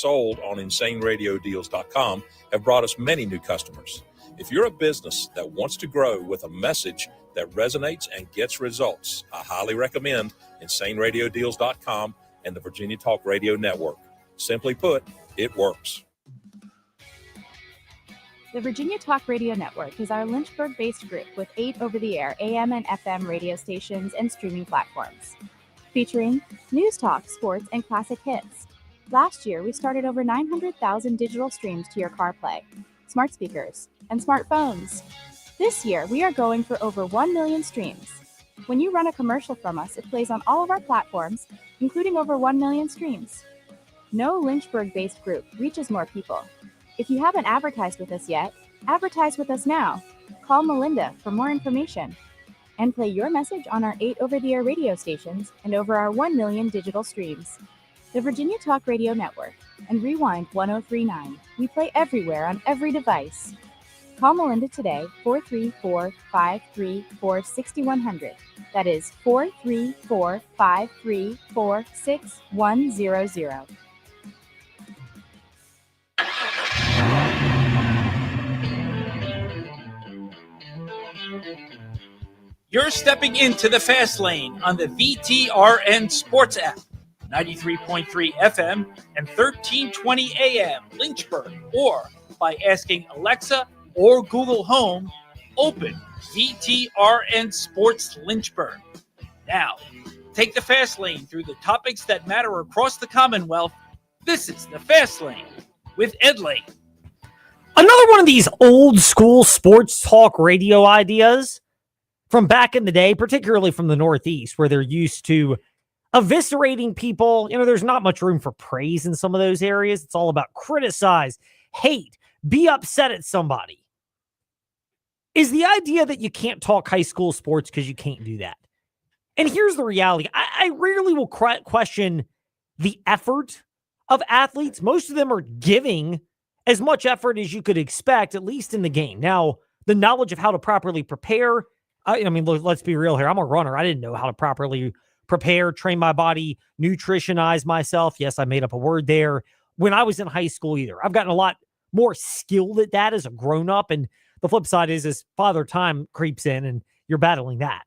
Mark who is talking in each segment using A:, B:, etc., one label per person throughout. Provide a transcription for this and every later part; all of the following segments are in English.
A: sold on InsaneRadioDeals.com have brought us many new customers. If you're a business that wants to grow with a message that resonates and gets results, I highly recommend InsaneRadioDeals.com and the Virginia Talk Radio Network. Simply put, it works.
B: The Virginia Talk Radio Network is our Lynchburg-based group with 8 over-the-air AM and FM radio stations and streaming platforms, featuring news talk, sports, and classic hits. Last year, we started over 900,000 digital streams to your CarPlay, smart speakers, and smartphones. This year, we are going for over 1 million streams. When you run a commercial from us, it plays on all of our platforms, including over 1 million streams. No Lynchburg-based group reaches more people. If you haven't advertised with us yet, advertise with us now. Call Melinda for more information and play your message on our 8 over-the-air radio stations and over our 1 million digital streams. The Virginia Talk Radio Network and Rewind 1039. We play everywhere on every device. Call Melinda today, 434-534-6100. That is 434-534-6100.
C: You're stepping into the fast lane on the VTRN Sports app, 93.3 FM and 1320 AM Lynchburg, or by asking Alexa or Google Home, open VTRN Sports Lynchburg. Now, take the fast lane through the topics that matter across the Commonwealth. This is the Fast Lane with Ed Lane.
D: Another one of these old school sports talk radio ideas from back in the day, particularly from the Northeast, where they're used to eviscerating people. You know, there's not much room for praise in some of those areas. It's all about criticize, hate, be upset at somebody. Is the idea that you can't talk high school sports because you can't do that. And here's the reality. I rarely will question the effort of athletes. Most of them are giving as much effort as you could expect, at least in the game. Now, the knowledge of how to properly prepare, I mean, let's be real here. I'm a runner. I didn't know how to properly prepare, train my body, nutritionize myself. Yes, I made up a word there. When I was in high school either. I've gotten a lot more skilled at that as a grown-up. And the flip side is as father time creeps in and you're battling that.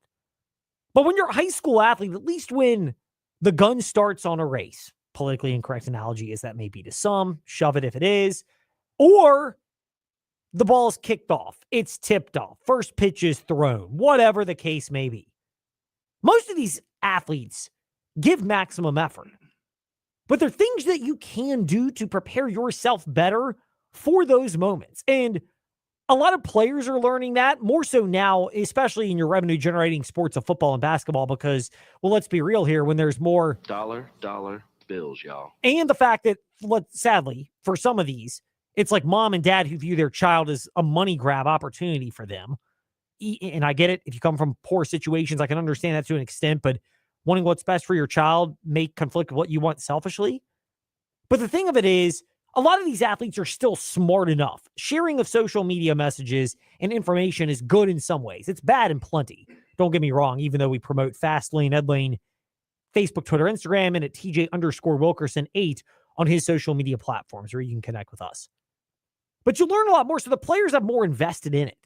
D: But when you're a high school athlete, at least when the gun starts on a race, politically incorrect analogy as that may be to some, shove it if it is, or the ball's kicked off, it's tipped off, first pitch is thrown, whatever the case may be. Most of these athletes give maximum effort, but there are things that you can do to prepare yourself better for those moments. And a lot of players are learning that more so now, especially in your revenue generating sports of football and basketball, because, well, let's be real here, when there's more
E: dollar bills, y'all.
D: And the fact that, sadly, for some of these, it's like mom and dad who view their child as a money grab opportunity for them. And I get it. If you come from poor situations, I can understand that to an extent, but wanting what's best for your child may conflict with what you want selfishly. But the thing of it is, a lot of these athletes are still smart enough. Sharing of social media messages and information is good in some ways. It's bad in plenty. Don't get me wrong, even though we promote Fastlane, Edlane, Facebook, Twitter, Instagram, and at TJ_Wilkerson8 on his social media platforms where you can connect with us. But you learn a lot more. So the players have more invested in it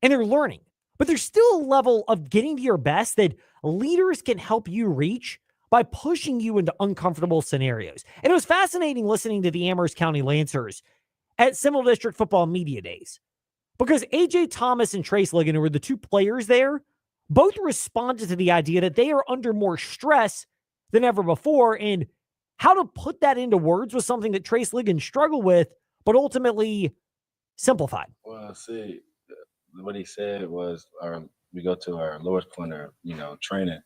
D: and they're learning. But there's still a level of getting to your best that leaders can help you reach by pushing you into uncomfortable scenarios. And it was fascinating listening to the Amherst County Lancers at Seminole District Football Media Days, because A.J. Thomas and Trace Ligon, who were the two players there, both responded to the idea that they are under more stress than ever before. And how to put that into words was something that Trace Ligon struggled with, but ultimately simplified.
E: Well, see, what he said was, we go to our lowest point of, training.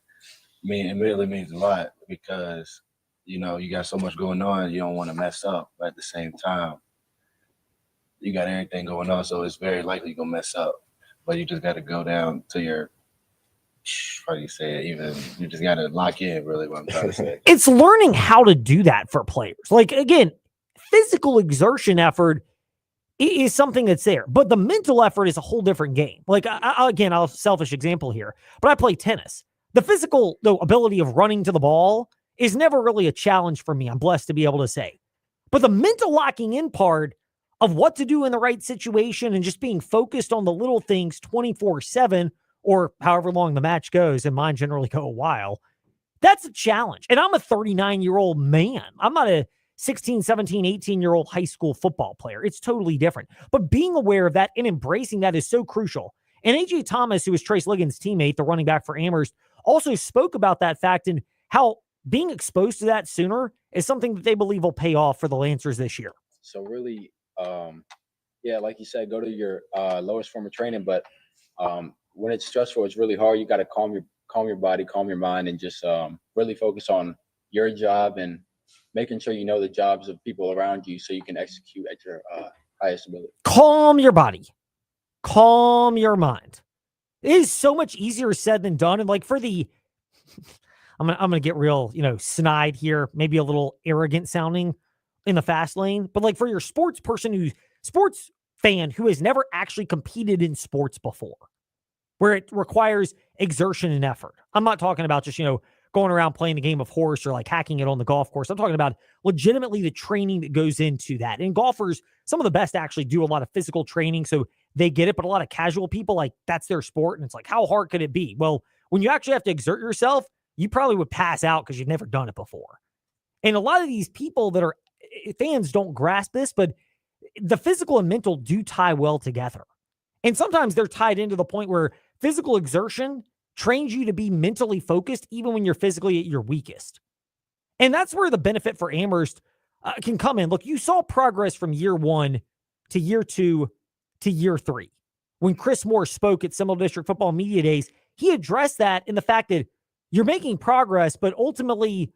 E: It really means a lot because, you got so much going on, you don't want to mess up. But at the same time, you got everything going on, so it's very likely you're going to mess up. But you just got to go down to your, how do you say it? You just got to lock in, really, what I'm trying to say.
D: It's learning how to do that for players. Like, again, physical exertion effort is something that's there, but the mental effort is a whole different game. Like, again, I'll selfish example here, but I play tennis. The physical ability of running to the ball is never really a challenge for me. I'm blessed to be able to say. But the mental locking in part of what to do in the right situation and just being focused on the little things 24/7 or however long the match goes, and mine generally go a while, that's a challenge. And I'm a 39-year-old man. I'm not a 16, 17, 18-year-old high school football player. It's totally different. But being aware of that and embracing that is so crucial. And A.J. Thomas, who was Trace Ligon's teammate, the running back for Amherst, also spoke about that fact and how being exposed to that sooner is something that they believe will pay off for the Lancers this year.
F: So really, like you said, go to your lowest form of training. But when it's stressful, it's really hard. You got to calm your body, calm your mind, and just really focus on your job and making sure you know the jobs of people around you so you can execute at your highest ability.
D: Calm your body. Calm your mind. It is so much easier said than done. And like for the, I'm gonna get real, snide here, maybe a little arrogant sounding in the fast lane, but like for your sports fan who has never actually competed in sports before, where it requires exertion and effort. I'm not talking about just, going around playing the game of horse or like hacking it on the golf course. I'm talking about legitimately the training that goes into that. And golfers, some of the best actually do a lot of physical training, so they get it, but a lot of casual people, like that's their sport. And it's like, how hard could it be? Well, when you actually have to exert yourself, you probably would pass out because you've never done it before. And a lot of these people that are fans don't grasp this, but the physical and mental do tie well together. And sometimes they're tied into the point where physical exertion trains you to be mentally focused even when you're physically at your weakest. And that's where the benefit for Amherst can come in. Look, you saw progress from year 1 to year 2 to year 3. When Chris Moore spoke at Seminole District Football Media Days, he addressed that in the fact that you're making progress, but ultimately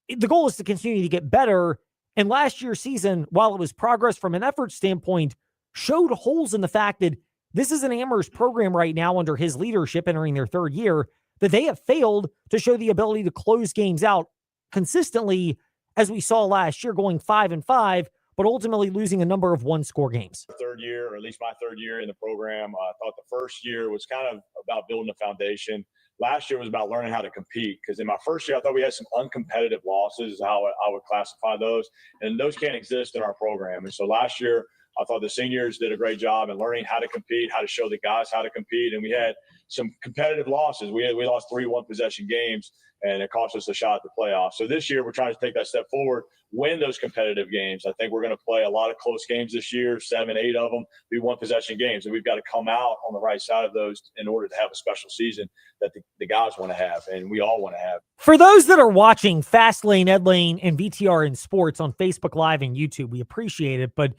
D: the goal is to continue to get better. And last year's season, while it was progress from an effort standpoint, showed holes in the fact that this is an Amherst program right now under his leadership entering their 3rd year, that they have failed to show the ability to close games out consistently, as we saw last year, going 5-5, but ultimately losing a number of one-score games.
G: Third year, or at least my 3rd year in the program, I thought the first year was kind of about building a foundation. Last year was about learning how to compete, because in my first year, I thought we had some uncompetitive losses, is how I would classify those, and those can't exist in our program. And so last year, I thought the seniors did a great job in learning how to compete, how to show the guys how to compete, and we had some competitive losses. We lost 3 one-possession games, and it cost us a shot at the playoffs. So this year, we're trying to take that step forward, win those competitive games. I think we're going to play a lot of close games this year, 7, 8 of them be one-possession games, and we've got to come out on the right side of those in order to have a special season that the guys want to have, and we all want to have.
D: For those that are watching Fast Lane, Ed Lane, and VTR in Sports on Facebook Live and YouTube, we appreciate it, but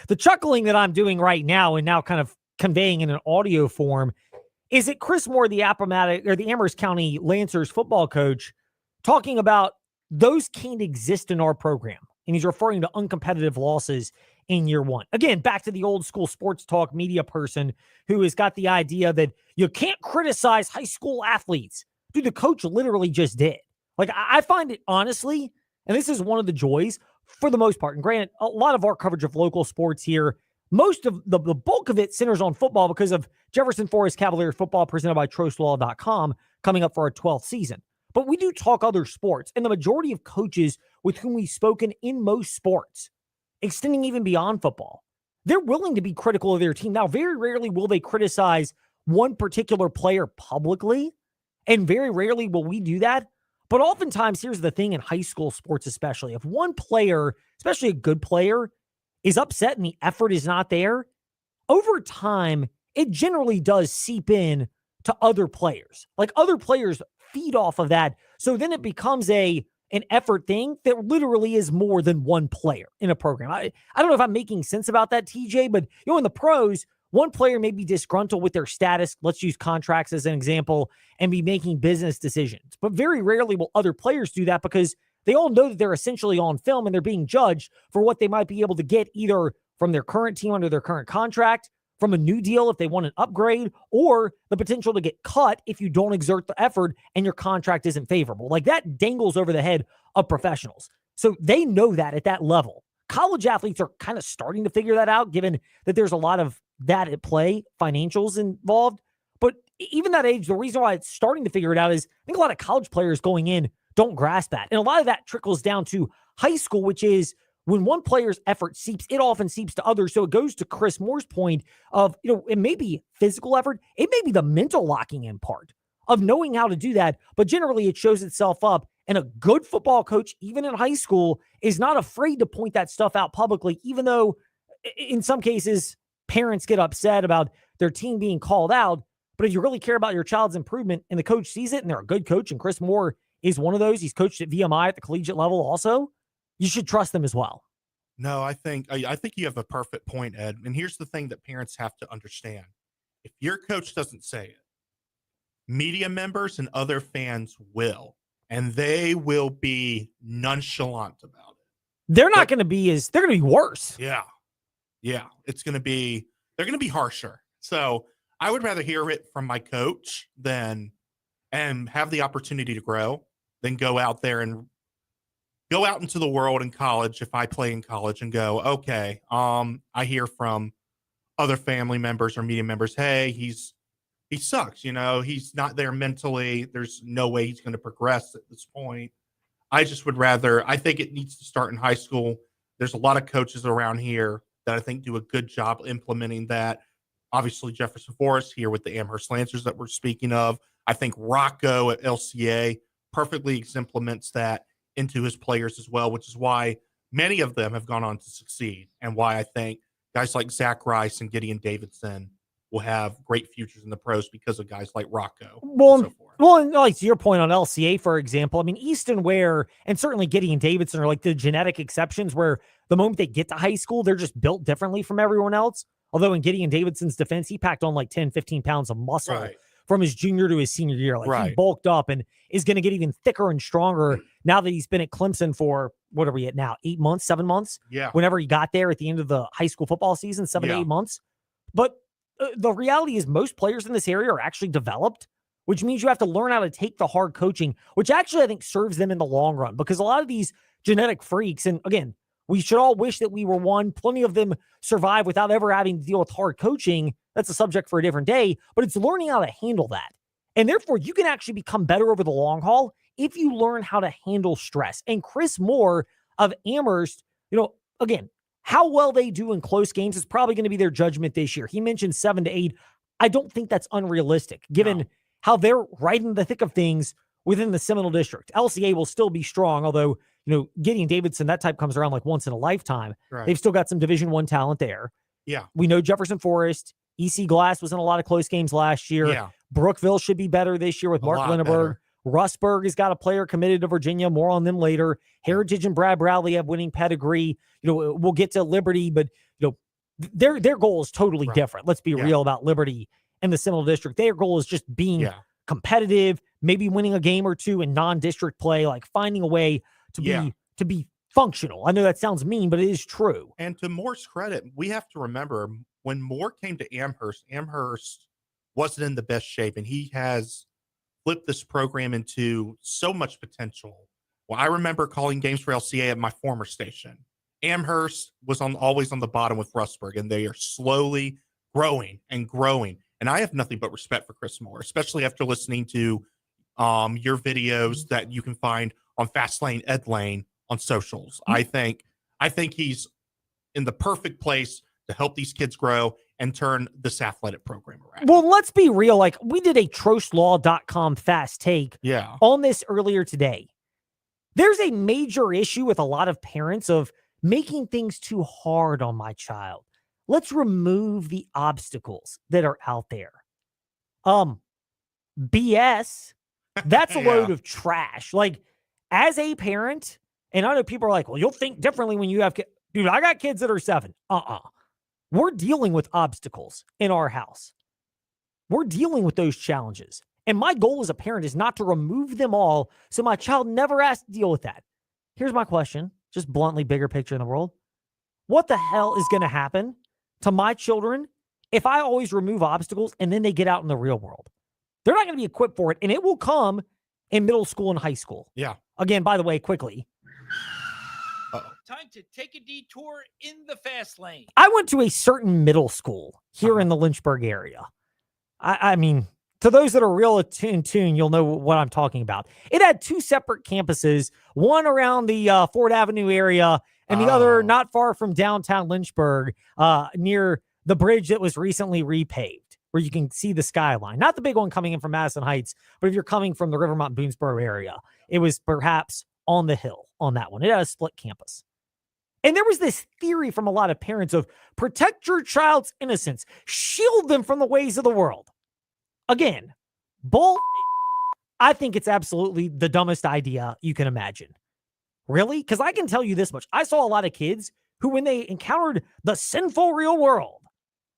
D: the chuckling that I'm doing right now and now kind of conveying in an audio form is it Chris Moore, the Amherst County Lancers football coach, talking about those can't exist in our program. And he's referring to uncompetitive losses in year 1. Again, back to the old school sports talk media person who has got the idea that you can't criticize high school athletes. Dude, the coach literally just did. Like, I find it honestly, and this is one of the joys for the most part. And granted, a lot of our coverage of local sports here, most of the bulk of it centers on football because of Jefferson Forest Cavaliers football presented by TrostLaw.com coming up for our 12th season. But we do talk other sports, and the majority of coaches with whom we've spoken in most sports, extending even beyond football, they're willing to be critical of their team. Now, very rarely will they criticize one particular player publicly, and very rarely will we do that. But oftentimes, here's the thing in high school sports especially, if one player, especially a good player, is upset and the effort is not there, over time, it generally does seep in to other players. Like other players feed off of that. So then it becomes an effort thing that literally is more than one player in a program. I don't know if I'm making sense about that, TJ, but in the pros, one player may be disgruntled with their status. Let's use contracts as an example and be making business decisions. But very rarely will other players do that because they all know that they're essentially on film and they're being judged for what they might be able to get either from their current team under their current contract, from a new deal if they want an upgrade, or the potential to get cut if you don't exert the effort and your contract isn't favorable. Like that dangles over the head of professionals. So they know that at that level. College athletes are kind of starting to figure that out, given that there's a lot of that at play, financials involved. But even that age, the reason why it's starting to figure it out is I think a lot of college players going in don't grasp that. And a lot of that trickles down to high school, which is when one player's effort seeps, it often seeps to others. So it goes to Chris Moore's point of, it may be physical effort. It may be the mental locking in part of knowing how to do that. But generally it shows itself up. And a good football coach, even in high school, is not afraid to point that stuff out publicly, even though in some cases parents get upset about their team being called out. But if you really care about your child's improvement and the coach sees it and they're a good coach, and Chris Moore is one of those, he's coached at VMI at the collegiate level also, you should trust them as well.
H: No, I think you have a perfect point, Ed. And here's the thing that parents have to understand. If your coach doesn't say it, media members and other fans will, and they will be nonchalant about it.
D: They're not going to be they're going to be worse.
H: Yeah. Yeah. They're going to be harsher. So I would rather hear it from my coach and have the opportunity to grow than go out there and go out into the world in college. If I play in college and go, okay, I hear from other family members or media members, hey, he sucks. He's not there mentally. There's no way he's going to progress at this point. I just would rather, I think it needs to start in high school. There's a lot of coaches around here that I think do a good job implementing that. Obviously, Jefferson Forest here with the Amherst Lancers that we're speaking of. I think Rocco at LCA perfectly implements that into his players as well, which is why many of them have gone on to succeed, and why I think guys like Zach Rice and Gideon Davidson will have great futures in the pros because of guys like Rocco.
D: Well, and like to your point on LCA, for example, I mean, Easton Ware and certainly Gideon Davidson are like the genetic exceptions where the moment they get to high school, they're just built differently from everyone else. Although in Gideon Davidson's defense, he packed on like 10, 15 pounds of muscle from his junior to his senior year. Like he bulked up and is going to get even thicker and stronger now that he's been at Clemson for, what are we at now? 8 months, 7 months?
H: Yeah.
D: Whenever he got there at the end of the high school football season, 7 to 8 months. But the reality is most players in this area are actually developed, which means you have to learn how to take the hard coaching, which actually I think serves them in the long run, because a lot of these genetic freaks, and again, we should all wish that we were one. Plenty of them survive without ever having to deal with hard coaching. That's a subject for a different day, but it's learning how to handle that. And therefore, you can actually become better over the long haul if you learn how to handle stress. And Chris Moore of Amherst, again, how well they do in close games is probably going to be their judgment this year. He mentioned 7 to 8. I don't think that's unrealistic, given how they're right in the thick of things within the Seminole District. LCA will still be strong, although, Gideon Davidson, that type comes around like once in a lifetime.
H: Right.
D: They've still got some Division I talent there.
H: Yeah.
D: We know Jefferson Forest, EC Glass was in a lot of close games last year.
H: Yeah.
D: Brookville should be better this year with Mark Linneberg. Rustburg has got a player committed to Virginia. More on them later. Heritage and Brad Bradley have winning pedigree. We'll get to Liberty, but their goal is totally different. Let's be real about Liberty and the Seminole District. Their goal is just being competitive, maybe winning a game or two in non-district play, like finding a way to be functional. I know that sounds mean, but it is true.
H: And to Moore's credit, we have to remember when Moore came to Amherst wasn't in the best shape, and he has flipped this program into so much potential. Well, I remember calling games for LCA at my former station. Amherst was always on the bottom with Rustburg, and they are slowly growing and growing. And I have nothing but respect for Chris Moore, especially after listening to your videos that you can find on Fastlane Ed Lane on socials. I think he's in the perfect place to help these kids grow and turn this athletic program around.
D: Well, let's be real. Like, we did a trostlaw.com fast take on this earlier today. There's a major issue with a lot of parents of making things too hard on my child. Let's remove the obstacles that are out there. BS, that's a load of trash. Like, as a parent, and I know people are like, well, you'll think differently when you have kids. Dude, I got kids that are 7. We're dealing with obstacles in our house. We're dealing with those challenges. And my goal as a parent is not to remove them all so my child never has to deal with that. Here's my question, just bluntly, bigger picture in the world. What the hell is going to happen to my children if I always remove obstacles and then they get out in the real world? They're not going to be equipped for it, and it will come in middle school and high school.
H: Yeah.
D: Again, by the way, quickly.
C: Time to take a detour in the fast lane.
D: I went to a certain middle school here in the Lynchburg area. I mean, to those that are real in tune, you'll know what I'm talking about. It had 2 separate campuses, one around the Ford Avenue area and the other
H: Oh.
D: not far from downtown Lynchburg, near the bridge that was recently repaved, where you can see the skyline. Not the big one coming in from Madison Heights, but if you're coming from the Rivermont Boonesboro area, it was perhaps on the hill on that one. It had a split campus. And there was this theory from a lot of parents of protect your child's innocence, shield them from the ways of the world. Again, bull. I think it's absolutely the dumbest idea you can imagine. Really? Because I can tell you this much. I saw a lot of kids who, when they encountered the sinful real world,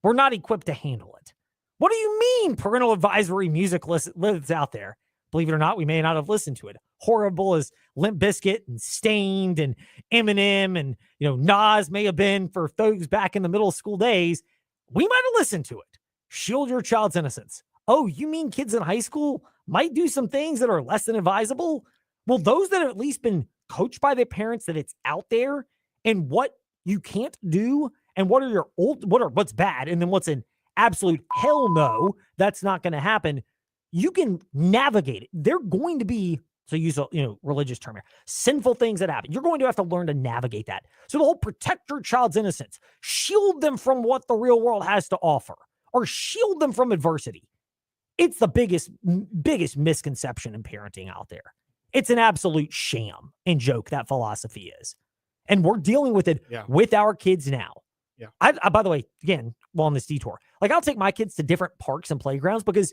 D: were not equipped to handle it. What do you mean parental advisory music lives out there? Believe it or not, we may not have listened to it. Horrible as Limp Bizkit and Stained and Eminem and, Nas may have been for those back in the middle school days. We might have listened to it. Shield your child's innocence. Oh, you mean kids in high school might do some things that are less than advisable? Well, those that have at least been coached by their parents that it's out there and what you can't do and what's bad and then what's an absolute hell no, that's not going to happen. You can navigate it. They're going to be, to use a religious term here, sinful things that happen. You're going to have to learn to navigate that. So the whole protect your child's innocence, shield them from what the real world has to offer, or shield them from adversity. It's the biggest misconception in parenting out there. It's an absolute sham and joke, that philosophy is. And we're dealing with it with our kids now.
H: Yeah.
D: I, by the way, again, while on this detour, I'll take my kids to different parks and playgrounds because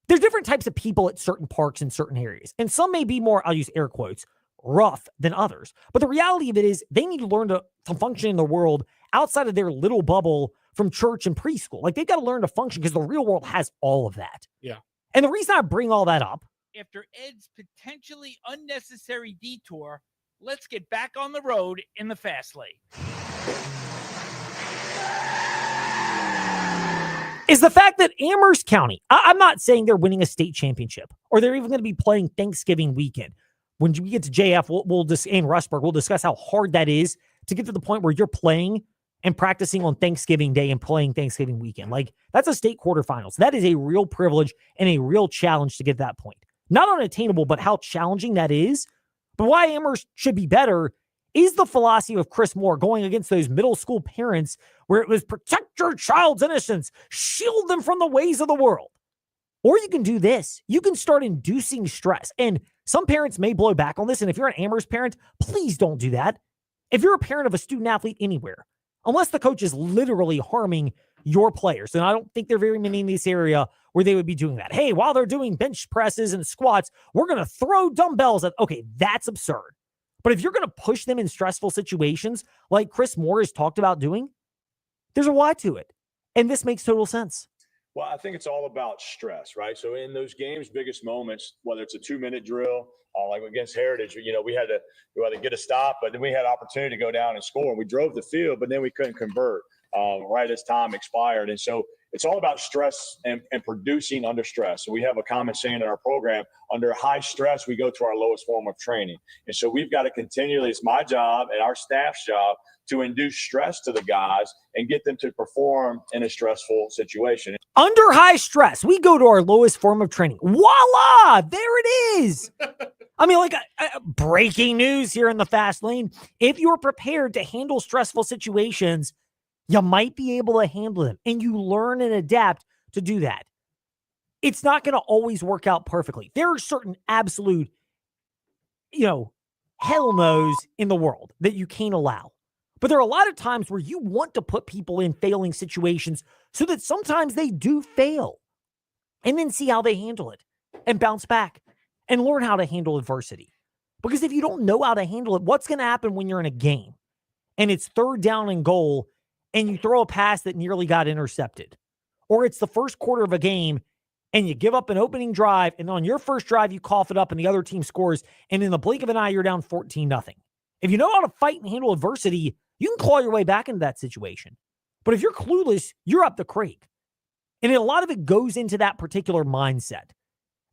D: there's different types of people at certain parks in certain areas. And some may be more, I'll use air quotes, rough than others. But the reality of it is they need to learn to function in the world outside of their little bubble from church and preschool. They've got to learn to function because the real world has all of that.
H: Yeah.
D: And the reason I bring all that up,
C: after Ed's potentially unnecessary detour, let's get back on the road in the fast lane.
D: is the fact that Amherst County, I'm not saying they're winning a state championship or they're even going to be playing Thanksgiving weekend. When we get to JF, and Rustburg, we'll discuss how hard that is to get to the point where you're playing and practicing on Thanksgiving Day and playing Thanksgiving weekend. That's a state quarterfinals. That is a real privilege and a real challenge to get that point. Not unattainable, but how challenging that is. But why Amherst should be better is the philosophy of Chris Moore going against those middle school parents where it was protect your child's innocence, shield them from the ways of the world. Or you can do this. You can start inducing stress. And some parents may blow back on this. And if you're an Amherst parent, please don't do that. If you're a parent of a student athlete anywhere, unless the coach is literally harming your players, and I don't think there are very many in this area where they would be doing that. Hey, while they're doing bench presses and squats, we're going to throw dumbbells at, okay, that's absurd. But if you're going to push them in stressful situations like Chris Moore has talked about doing, there's a why to it. And this makes total sense.
G: Well, I think it's all about stress, right? So in those games, biggest moments, whether it's a 2-minute drill, like against Heritage, we had to get a stop, but then we had opportunity to go down and score. And we drove the field, but then we couldn't convert right as time expired. And so it's all about stress and producing under stress. So we have a common saying in our program, under high stress, we go to our lowest form of training. And so we've got to continually, it's my job and our staff's job to induce stress to the guys and get them to perform in a stressful situation.
D: Under high stress, we go to our lowest form of training. Voila! There it is. Breaking news here in the fast lane. If you're prepared to handle stressful situations, you might be able to handle them, and you learn and adapt to do that. It's not going to always work out perfectly. There are certain absolute, hell no's in the world that you can't allow. But there are a lot of times where you want to put people in failing situations so that sometimes they do fail and then see how they handle it and bounce back and learn how to handle adversity. Because if you don't know how to handle it, what's going to happen when you're in a game and it's 3rd down and goal and you throw a pass that nearly got intercepted, or it's the first quarter of a game and you give up an opening drive, and on your first drive, you cough it up and the other team scores, and in the blink of an eye, you're down 14-0. If you know how to fight and handle adversity, you can claw your way back into that situation. But if you're clueless, you're up the creek. And a lot of it goes into that particular mindset.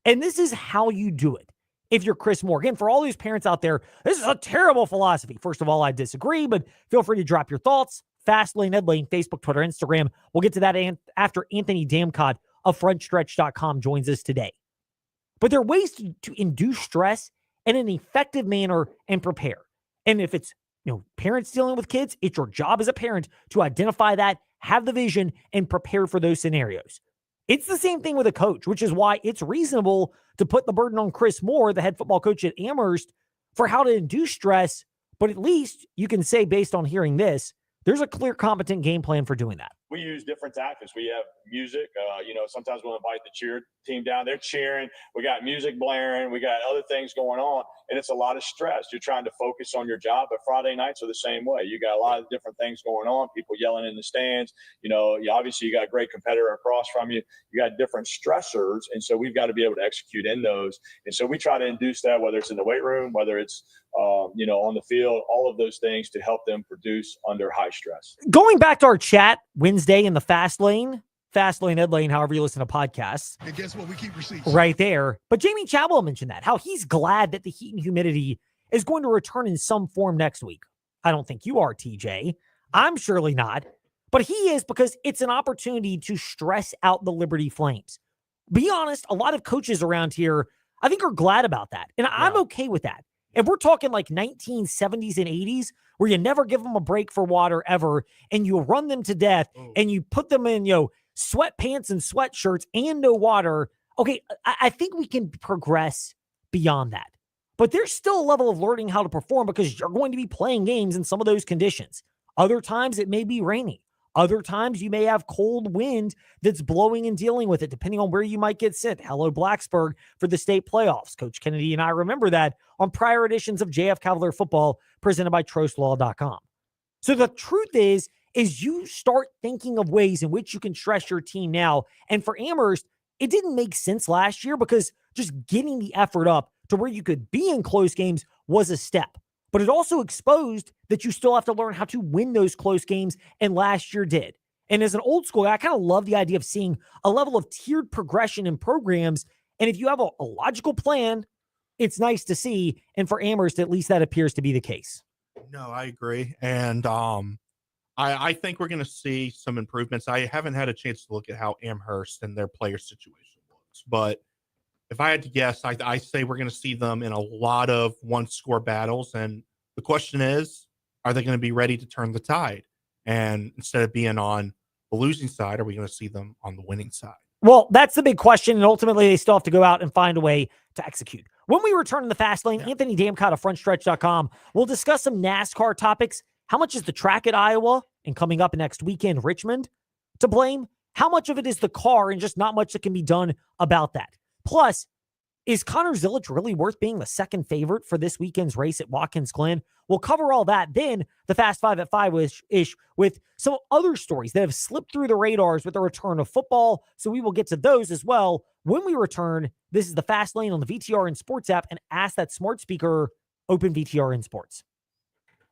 D: And this is how you do it. If you're Chris Moore, again, for all these parents out there, this is a terrible philosophy. First of all, I disagree, but feel free to drop your thoughts. Fastlane, Ed Lane, Facebook, Twitter, Instagram. We'll get to that after Anthony Damcott of FrontStretch.com joins us today. But there are ways to induce stress in an effective manner and prepare. And if it's, parents dealing with kids, it's your job as a parent to identify that, have the vision, and prepare for those scenarios. It's the same thing with a coach, which is why it's reasonable to put the burden on Chris Moore, the head football coach at Amherst, for how to induce stress. But at least you can say, based on hearing this, there's a clear, competent game plan for doing that.
G: We use different tactics. We have music. Sometimes we'll invite the cheer team down. They're cheering. We got music blaring. We got other things going on, and it's a lot of stress. You're trying to focus on your job, but Friday nights are the same way. You got a lot of different things going on. People yelling in the stands. Obviously you got a great competitor across from you. You got different stressors, and so we've got to be able to execute in those. And so we try to induce that, whether it's in the weight room, whether it's on the field, all of those things to help them produce under high stress.
D: Going back to our chat Wednesday in the Fast Lane, Ed Lane, however you listen to podcasts.
I: And guess what? We keep receipts.
D: Right there. But Jamie Chadwell mentioned that, how he's glad that the heat and humidity is going to return in some form next week. I don't think you are, TJ. I'm surely not. But he is, because it's an opportunity to stress out the Liberty Flames. Be honest, a lot of coaches around here, I think, are glad about that. And I'm okay with that. If we're talking like 1970s and 80s, where you never give them a break for water ever, and you run them to death, and you put them in, sweatpants and sweatshirts and no water. Okay, I think we can progress beyond that. But there's still a level of learning how to perform, because you're going to be playing games in some of those conditions. Other times it may be rainy. Other times you may have cold wind that's blowing and dealing with it, depending on where you might get sent. Hello, Blacksburg, for the state playoffs. Coach Kennedy and I remember that on prior editions of JF Cavalier Football, presented by TrostLaw.com. So the truth is you start thinking of ways in which you can stress your team now. And for Amherst, it didn't make sense last year, because just getting the effort up to where you could be in close games was a step. But it also exposed that you still have to learn how to win those close games, and last year did. And as an old school guy, I kind of love the idea of seeing a level of tiered progression in programs. And if you have a logical plan, it's nice to see. And for Amherst, at least that appears to be the case.
H: No, I agree. And I think we're going to see some improvements. I haven't had a chance to look at how Amherst and their player situation looks, but if I had to guess, I say we're going to see them in a lot of one-score battles. And the question is, are they going to be ready to turn the tide? And instead of being on the losing side, are we going to see them on the winning side?
D: Well, that's the big question. And ultimately, they still have to go out and find a way to execute. When we return in the Fast Lane, Anthony Damcott of FrontStretch.com will discuss some NASCAR topics. How much is the track at Iowa and coming up next weekend, Richmond, to blame? How much of it is the car, and just not much that can be done about that? Plus, is Connor Zilic really worth being the second favorite for this weekend's race at Watkins Glen? We'll cover all that. Then the Fast Five at 5-ish with some other stories that have slipped through the radars with the return of football. So we will get to those as well when we return. This is the Fast Lane on the VTRN Sports app, and ask that smart speaker, open VTRN Sports.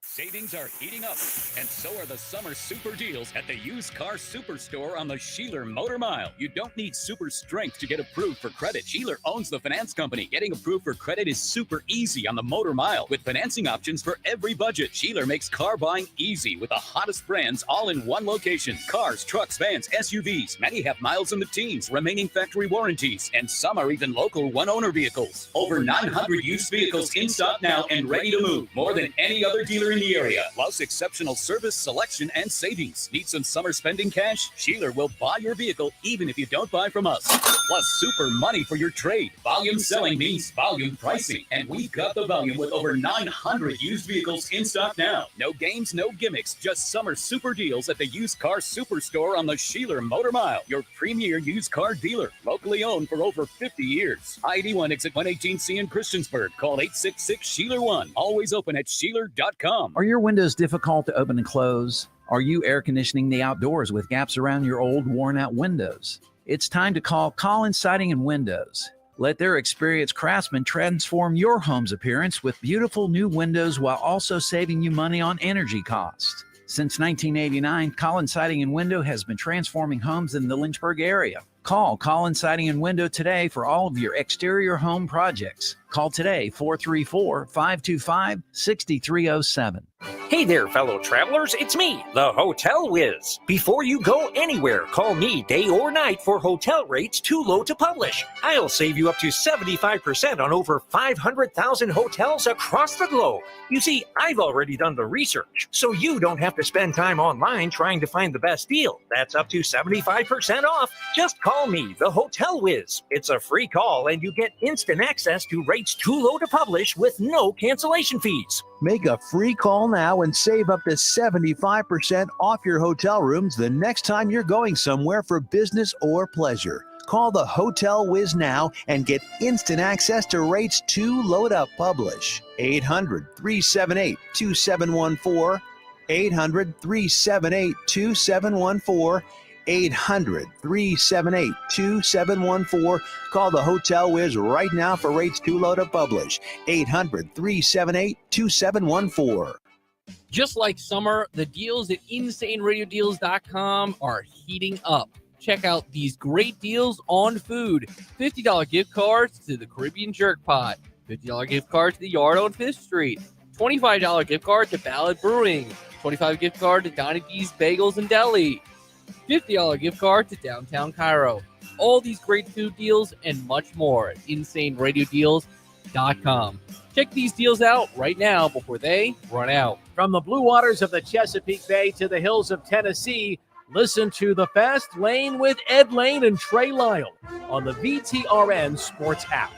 J: Savings are heating up, and so are the summer super deals at the Used Car Superstore on the Sheeler Motor Mile. You don't need super strength to get approved for credit. Sheeler owns the finance company. Getting approved for credit is super easy on the Motor Mile with financing options for every budget. Sheeler makes car buying easy with the hottest brands all in one location. Cars, trucks, vans, SUVs. Many have miles in the teens, remaining factory warranties, and some are even local one-owner vehicles. Over 900 used vehicles in stock now and ready to move. More than any other dealer in the area, plus exceptional service, selection, and savings. Need some summer spending cash? Sheeler will buy your vehicle even if you don't buy from us. Plus super money for your trade. Volume selling means volume pricing, and we've got the volume with over 900 used vehicles in stock now. No games, no gimmicks, just summer super deals at the Used Car Superstore on the Sheeler Motor Mile, your premier used car dealer, locally owned for over 50 years. I-81 exit 118C in Christiansburg. Call 866-SHEELER1. Always open at Sheeler.com.
K: Are your windows difficult to open and close? Are you air conditioning the outdoors with gaps around your old, worn-out windows? It's time to call Collins Siding and Windows. Let their experienced craftsmen transform your home's appearance with beautiful new windows while also saving you money on energy costs. Since 1989, Collins Siding and Window has been transforming homes in the Lynchburg area. Call Collins Siding and Window today for all of your exterior home projects. Call today 434-525-6307.
I: Hey there, fellow travelers. It's me, the Hotel Whiz. Before you go anywhere, call me day or night for hotel rates too low to publish. I'll save you up to 75% on over 500,000 hotels across the globe. You see, I've already done the research, so you don't have to spend time online trying to find the best deal. That's up to 75% off. Just call me, the Hotel Whiz. It's a free call, and you get instant access to rates too low to publish with no cancellation fees.
L: Make a free call now and save up to 75% off your hotel rooms the next time you're going somewhere for business or pleasure. Call the Hotel Whiz now and get instant access to rates too low to publish. 800-378-2714. 800-378-2714. 800-378-2714. Call the Hotel Whiz right now for rates too low to publish. 800-378-2714.
M: Just like summer, the deals at InsaneRadioDeals.com are heating up. Check out these great deals on food. $50 gift cards to the Caribbean Jerk Pot. $50 gift card to the Yard on 5th Street. $25 gift card to Ballad Brewing. $25 gift card to Donnie D's Bagels and Deli. $50 gift card to Downtown Cairo. All these great food deals and much more at InsaneRadioDeals.com. Check these deals out right now before they run out.
C: From the blue waters of the Chesapeake Bay to the hills of Tennessee, listen to The Fast Lane with Ed Lane and Trey Lyle on the VTRN Sports app.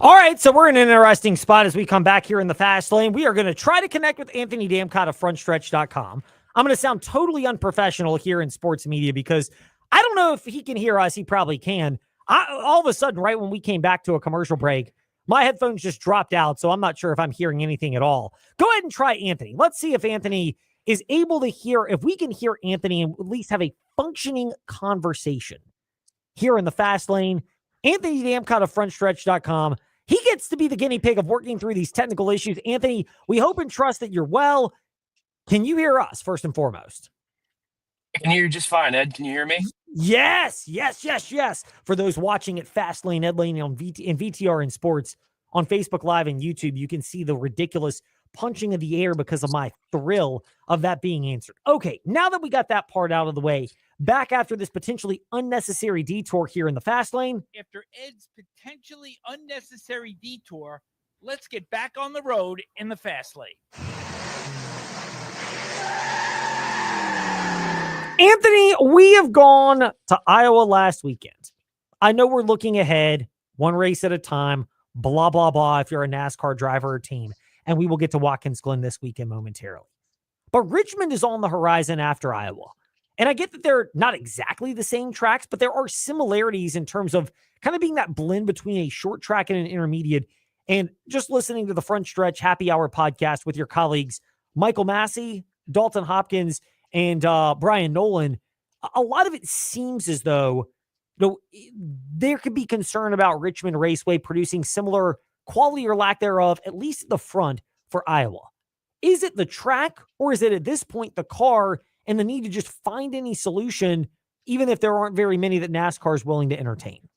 D: All right, so we're in an interesting spot as we come back here in the fast lane. We are going to try to connect with Anthony Damcott of frontstretch.com. I'm going to sound totally unprofessional here in sports media because I don't know if he can hear us. He probably can. All of a sudden, right when we came back to a commercial break, my headphones just dropped out, so I'm not sure if I'm hearing anything at all. Go ahead and try Anthony. Let's see if Anthony is able to hear, if we can hear Anthony and at least have a functioning conversation here in the fast lane. Anthony Damcott of frontstretch.com. He gets to be the guinea pig of working through these technical issues. Anthony, we hope and trust that you're well. Can you hear us, first and foremost?
N: I can hear you just fine, Ed. Can you hear me?
D: Yes. For those watching at Fastlane, Ed Lane on VTR and Sports on Facebook Live and YouTube, you can see the ridiculous punching of the air because of my thrill of that being answered. Okay, now that we got that part out of the way, back after this potentially unnecessary detour here in the fast lane.
C: After Ed's potentially unnecessary detour, let's get back on the road in the fast lane.
D: Anthony, we have gone to Iowa last weekend. I know we're looking ahead, one race at a time, blah, blah, blah, if you're a NASCAR driver or team. And we will get to Watkins Glen this weekend momentarily. But Richmond is on the horizon after Iowa. And I get that they're not exactly the same tracks, but there are similarities in terms of kind of being that blend between a short track and an intermediate. And just listening to the Front Stretch Happy Hour podcast with your colleagues, Michael Massey, Dalton Hopkins, and Brian Nolan, a lot of it seems as though there could be concern about Richmond Raceway producing similar quality or lack thereof, at least at the front for Iowa. Is it the track, or is it at this point the car and the need to just find any solution, even if there aren't very many that NASCAR is willing to entertain?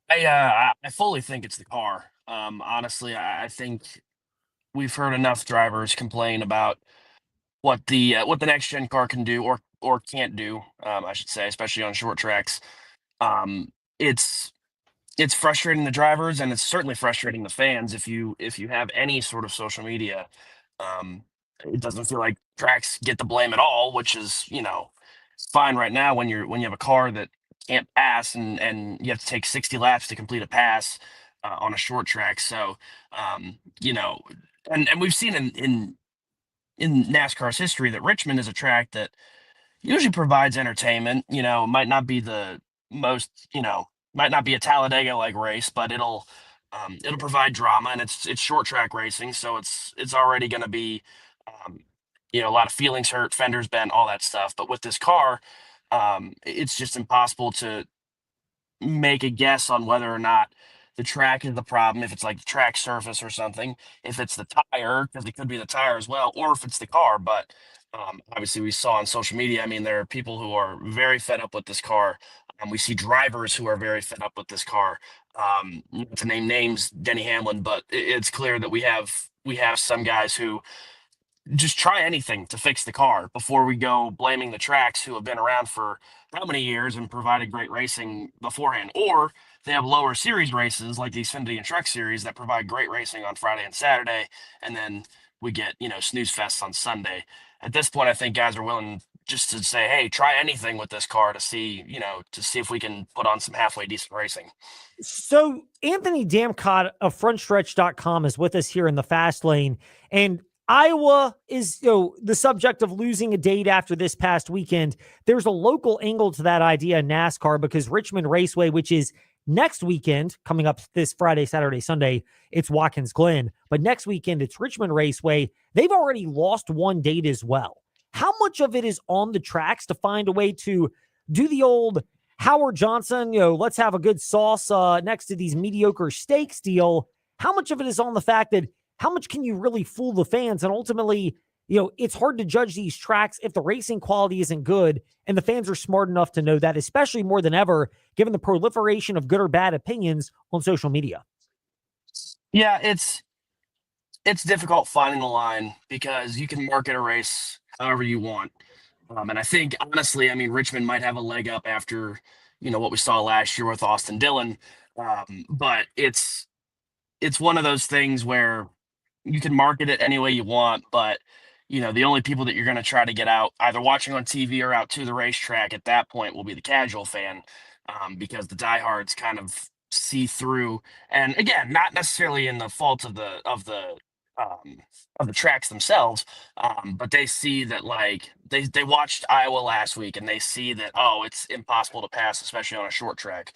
N: I fully think it's the car. Honestly, I think we've heard enough drivers complain about what the next gen car can do or can't do. I should say, especially on short tracks. It's frustrating the drivers, and it's certainly frustrating the fans. If you have any sort of social media, it doesn't feel like tracks get the blame at all, which is fine right now when you have a car that can't pass and you have to take 60 laps to complete a pass on a short track. So and we've seen in NASCAR's history that Richmond is a track that usually provides entertainment. Might not be the most, might not be a Talladega like race, but it'll provide drama, and it's short track racing, so it's already going to be a lot of feelings hurt, fenders bent, all that stuff. But with this car, it's just impossible to make a guess on whether or not the track is the problem, if it's like the track surface or something, if it's the tire, because it could be the tire as well, or if it's the car. But obviously we saw on social media, I mean, there are people who are very fed up with this car. And we see drivers who are very fed up with this car. Not to name names, Denny Hamlin, but it's clear that we have some guys who just try anything to fix the car before we go blaming the tracks who have been around for how many years and provided great racing beforehand. Or they have lower series races like the Xfinity and Truck Series that provide great racing on Friday and Saturday, and then we get snooze fests on Sunday. At this point, I think guys are willing just to say, hey, try anything with this car to see if we can put on some halfway decent racing.
D: So Anthony Damcott of frontstretch.com is with us here in the fast lane, and Iowa is the subject of losing a date after this past weekend. There's a local angle to that idea in NASCAR because Richmond Raceway, which is next weekend, coming up this Friday, Saturday, Sunday, it's Watkins Glen. But next weekend, it's Richmond Raceway. They've already lost one date as well. How much of it is on the tracks to find a way to do the old Howard Johnson, let's have a good sauce next to these mediocre steaks deal? How much of it is on the fact that how much can you really fool the fans? And ultimately, it's hard to judge these tracks if the racing quality isn't good, and the fans are smart enough to know that, especially more than ever, given the proliferation of good or bad opinions on social media.
N: Yeah, it's difficult finding the line because you can market a race however you want. And I think, honestly, Richmond might have a leg up after, what we saw last year with Austin Dillon. But it's one of those things where you can market it any way you want, but the only people that you're going to try to get out, either watching on TV or out to the racetrack at that point, will be the casual fan, because the diehards kind of see through. And again, not necessarily in the fault of the tracks themselves, but they see that, like, they watched Iowa last week and they see that, it's impossible to pass, especially on a short track.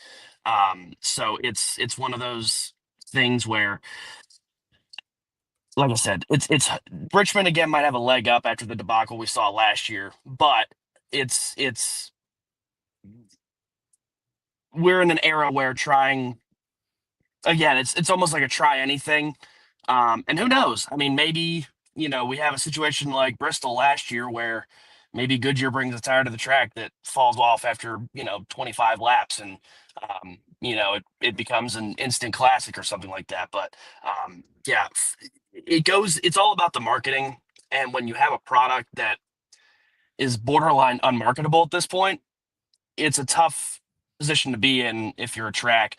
N: So it's one of those things where, like I said, it's Richmond again might have a leg up after the debacle we saw last year, but it's we're in an era where trying again, it's almost like a try anything. And who knows? Maybe, we have a situation like Bristol last year where maybe Goodyear brings a tire to the track that falls off after, 25 laps, and it becomes an instant classic or something like that. But yeah, it's all about the marketing. And when you have a product that is borderline unmarketable at this point, it's a tough position to be in if you're a track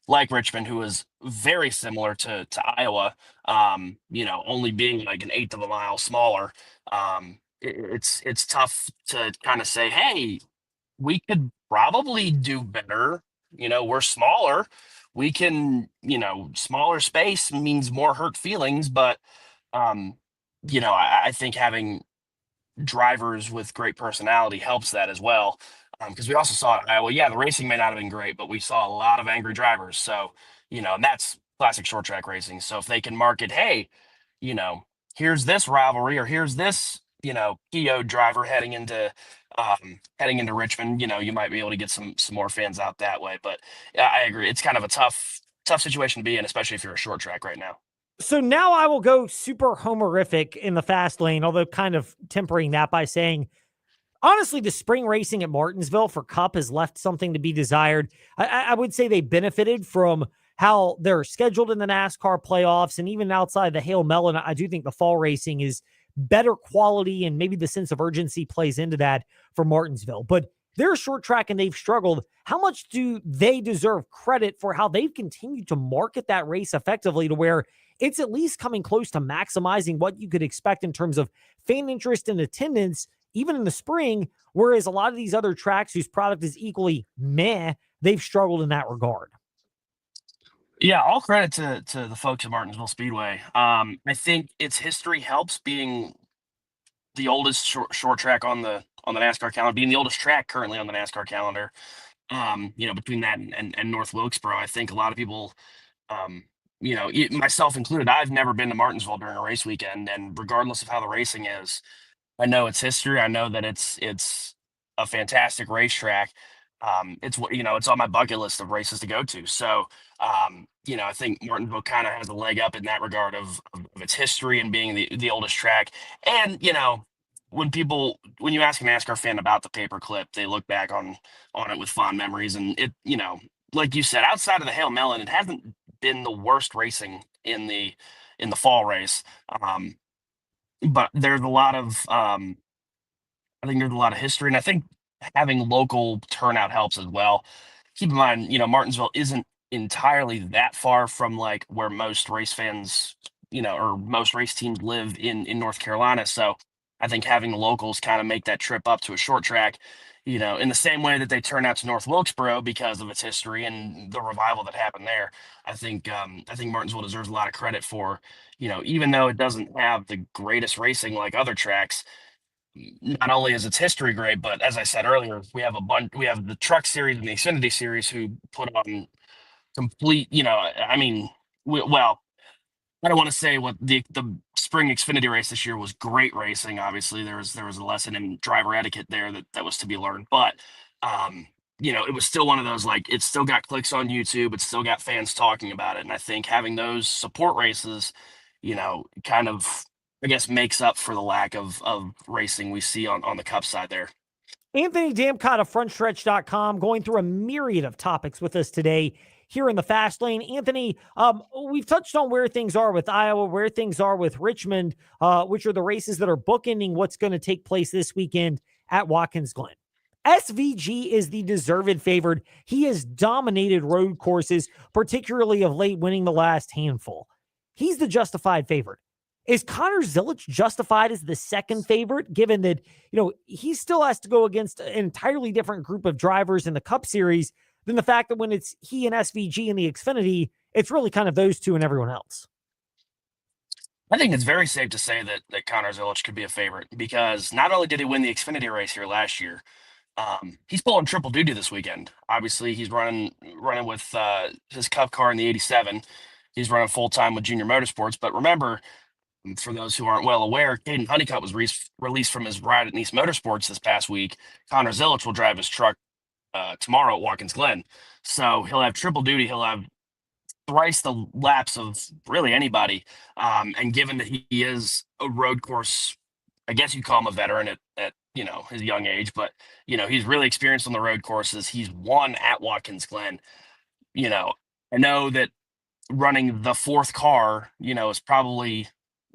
N: like Richmond, who is very similar to Iowa, only being like an eighth of a mile smaller. It's tough to kind of say, hey, we could probably do better. We're smaller. We can, smaller space means more hurt feelings, but I think having drivers with great personality helps that as well. Because we also saw at Iowa, the racing may not have been great, but we saw a lot of angry drivers. So, and that's classic short track racing. So if they can market, hey, here's this rivalry, or here's this, Keogh driver heading into Richmond, you might be able to get some more fans out that way. But yeah, I agree. It's kind of a tough situation to be in, especially if you're a short track right now.
D: So now I will go super homerific in the fast lane, although kind of tempering that by saying, honestly, the spring racing at Martinsville for Cup has left something to be desired. I would say they benefited from how they're scheduled in the NASCAR playoffs, and even outside the Hail Melon, I do think the fall racing is better quality, and maybe the sense of urgency plays into that for Martinsville. But they're a short track and they've struggled. How much do they deserve credit for how they've continued to market that race effectively to where it's at least coming close to maximizing what you could expect in terms of fan interest and attendance, even in the spring, whereas a lot of these other tracks whose product is equally meh, they've struggled in that regard?
N: Yeah, all credit to the folks at Martinsville Speedway. I think its history helps being the oldest short track on the NASCAR calendar, being the oldest track currently on the NASCAR calendar. Between that and North Wilkesboro, I think a lot of people, um, myself included, I've never been to Martinsville during a race weekend, and regardless of how the racing is, I know its history. I know that it's a fantastic racetrack. It's on my bucket list of races to go to. So, I think Martinsville kind of has a leg up in that regard of its history and being the oldest track. And when you ask a NASCAR fan about the paperclip, they look back on it with fond memories. And like you said, outside of the Hail Melon, it hasn't been the worst racing in the fall race. But there's a lot of I think there's a lot of history, and I think having local turnout helps as well. Keep in mind, Martinsville isn't entirely that far from like where most race fans, or most race teams live in North Carolina. So I think having the locals kind of make that trip up to a short track, in the same way that they turn out to North Wilkesboro because of its history and the revival that happened there. I think Martinsville deserves a lot of credit for, even though it doesn't have the greatest racing like other tracks, not only is its history great, but as I said earlier, we have the Truck Series and the Xfinity Series who put on complete, well, I don't want to say what the spring Xfinity race this year was great racing. Obviously, there was a lesson in driver etiquette there that was to be learned, but it was still one of those, like, it's still got clicks on YouTube, it's still got fans talking about it, and I think having those support races, kind of, I guess, makes up for the lack of racing we see on the Cup side there.
D: Anthony Damcott of frontstretch.com going through a myriad of topics with us today here in the Fast Lane. Anthony, we've touched on where things are with Iowa, where things are with Richmond, which are the races that are bookending what's going to take place this weekend at Watkins Glen. SVG is the deserved favorite. He has dominated road courses, particularly of late, winning the last handful. He's the justified favorite. Is Connor Zilisch justified as the second favorite, given that, he still has to go against an entirely different group of drivers in the Cup Series than the fact that when it's he and SVG in the Xfinity, it's really kind of those two and everyone else?
N: I think it's very safe to say that Connor Zilisch could be a favorite, because not only did he win the Xfinity race here last year, he's pulling triple duty this weekend. Obviously, he's running with his Cup car in the 87. He's running full-time with Junior Motorsports. But remember, for those who aren't well aware, Caden Honeycutt was released from his ride at Nice Motorsports this past week. Connor Zilisch will drive his truck tomorrow at Watkins Glen. So he'll have triple duty. He'll have thrice the laps of really anybody. And given that he is a road course, I guess you call him a veteran at his young age, but he's really experienced on the road courses. He's won at Watkins Glen. I know that running the fourth car, is probably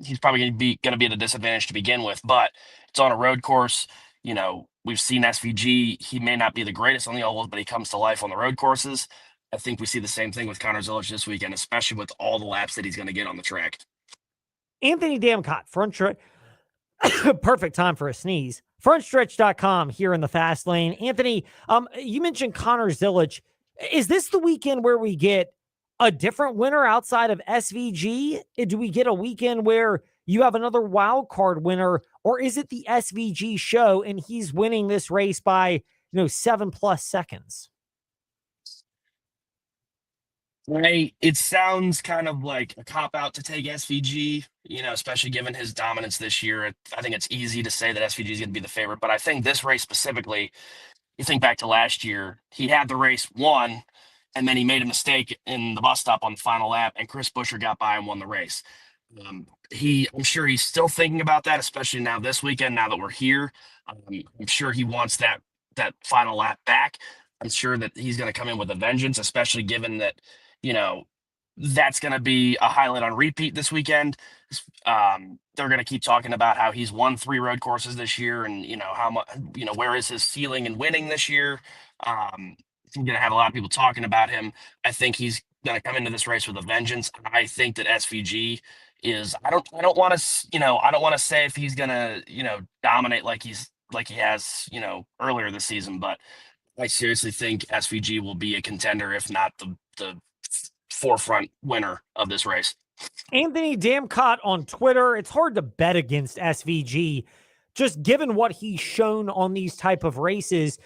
N: he's probably going to be at a disadvantage to begin with, but it's on a road course. We've seen SVG. He may not be the greatest on the ovals, but he comes to life on the road courses. I think we see the same thing with Connor Zilisch this weekend, especially with all the laps that he's going to get on the track.
D: Anthony Damcott, front stretch. Perfect time for a sneeze. Frontstretch.com here in the Fast Lane. Anthony, you mentioned Connor Zilisch. Is this the weekend where we get a different winner outside of SVG? Do we get a weekend where you have another wild card winner, or is it the SVG show and he's winning this race by 7+ seconds?
N: It sounds kind of like a cop-out to take SVG, especially given his dominance this year. I think it's easy to say that SVG is going to be the favorite, but I think this race specifically, you think back to last year, he had the race won, and then he made a mistake in the bus stop on the final lap, and Chris Buescher got by and won the race. I'm sure he's still thinking about that, especially now this weekend, now that we're here. I'm sure he wants that final lap back. I'm sure that he's going to come in with a vengeance, especially given that, that's going to be a highlight on repeat this weekend. They're going to keep talking about how he's won 3 road courses this year, and how much, where is his ceiling in winning this year. He's going to have a lot of people talking about him. I think he's going to come into this race with a vengeance. I think that SVG is. I don't want to say if he's going to dominate like he has earlier this season, but I seriously think SVG will be a contender, if not the forefront winner of this race.
D: Anthony Damcott on Twitter. It's hard to bet against SVG, just given what he's shown on these type of races.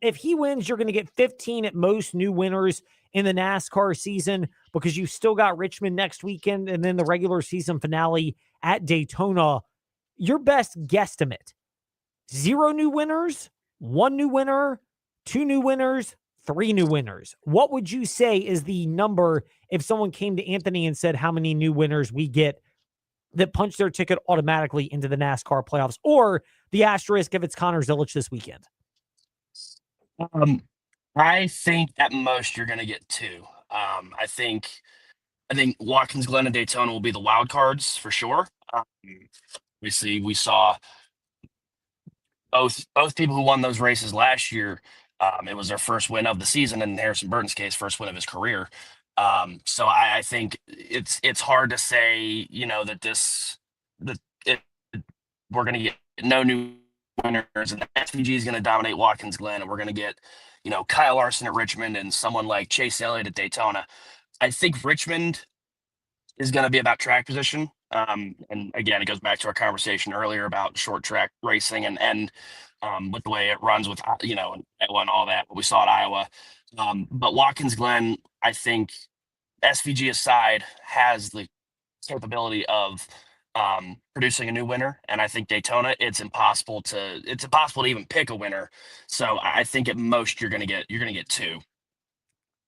D: If he wins, you're going to get 15 at most new winners in the NASCAR season, because you've still got Richmond next weekend and then the regular season finale at Daytona. Your best guesstimate: 0 new winners, 1 new winner, 2 new winners, 3 new winners. What would you say is the number if someone came to Anthony and said how many new winners we get that punch their ticket automatically into the NASCAR playoffs, or the asterisk if it's Connor Zilisch this weekend?
N: I think at most you're going to get 2. I think Watkins Glen and Daytona will be the wild cards for sure. Obviously, we saw both people who won those races last year. It was their first win of the season, and in Harrison Burton's case, first win of his career. So I think it's hard to say, that we're going to get no new winners, and the SVG is going to dominate Watkins Glen, and we're going to get, Kyle Larson at Richmond and someone like Chase Elliott at Daytona. I think Richmond is going to be about track position. And again, it goes back to our conversation earlier about short track racing and with the way it runs with, Iowa and all that, what we saw at Iowa. But Watkins Glen, I think, SVG aside, has the capability of producing a new winner. And I think Daytona, it's impossible to even pick a winner. So I think at most you're going to get 2.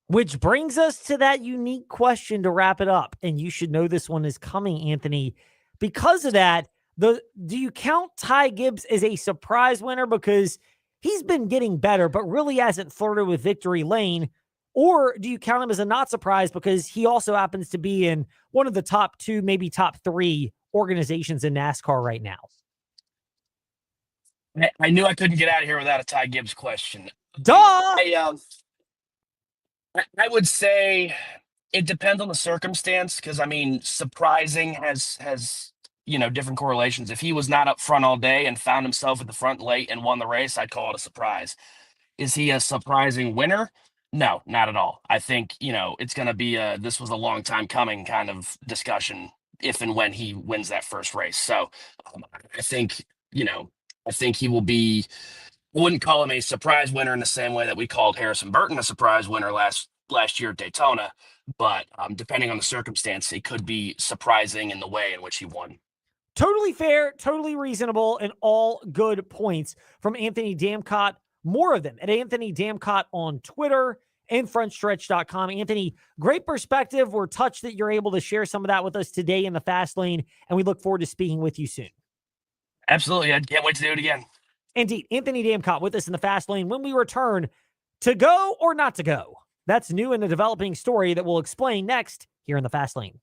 D: Which brings us to that unique question to wrap it up. And you should know this one is coming, Anthony. Because of that, do you count Ty Gibbs as a surprise winner because he's been getting better, but really hasn't flirted with victory lane? Or do you count him as a not surprise because he also happens to be in one of the top 2, maybe top 3 organizations in NASCAR right now?
N: I knew I couldn't get out of here without a Ty Gibbs question.
D: Duh!
N: I would say it depends on the circumstance, because surprising has different correlations. If he was not up front all day and found himself at the front late and won the race, I'd call it a surprise. Is he a surprising winner? No, not at all. I think, it's going to be this was a long time coming kind of discussion if and when he wins that first race. So I think he will be, I wouldn't call him a surprise winner in the same way that we called Harrison Burton a surprise winner last year at Daytona. But depending on the circumstance, it could be surprising in the way in which he won.
D: Totally fair, totally reasonable, and all good points from Anthony Damcott. More of them at Anthony Damcott on Twitter and frontstretch.com. Anthony, great perspective. We're touched that you're able to share some of that with us today in the Fast Lane, and we look forward to speaking with you soon.
N: Absolutely. I can't wait to do it again.
D: Indeed. Anthony Damcott with us in the Fast Lane. When we return, to go or not to go? That's new in the developing story that we'll explain next here in the Fast Lane.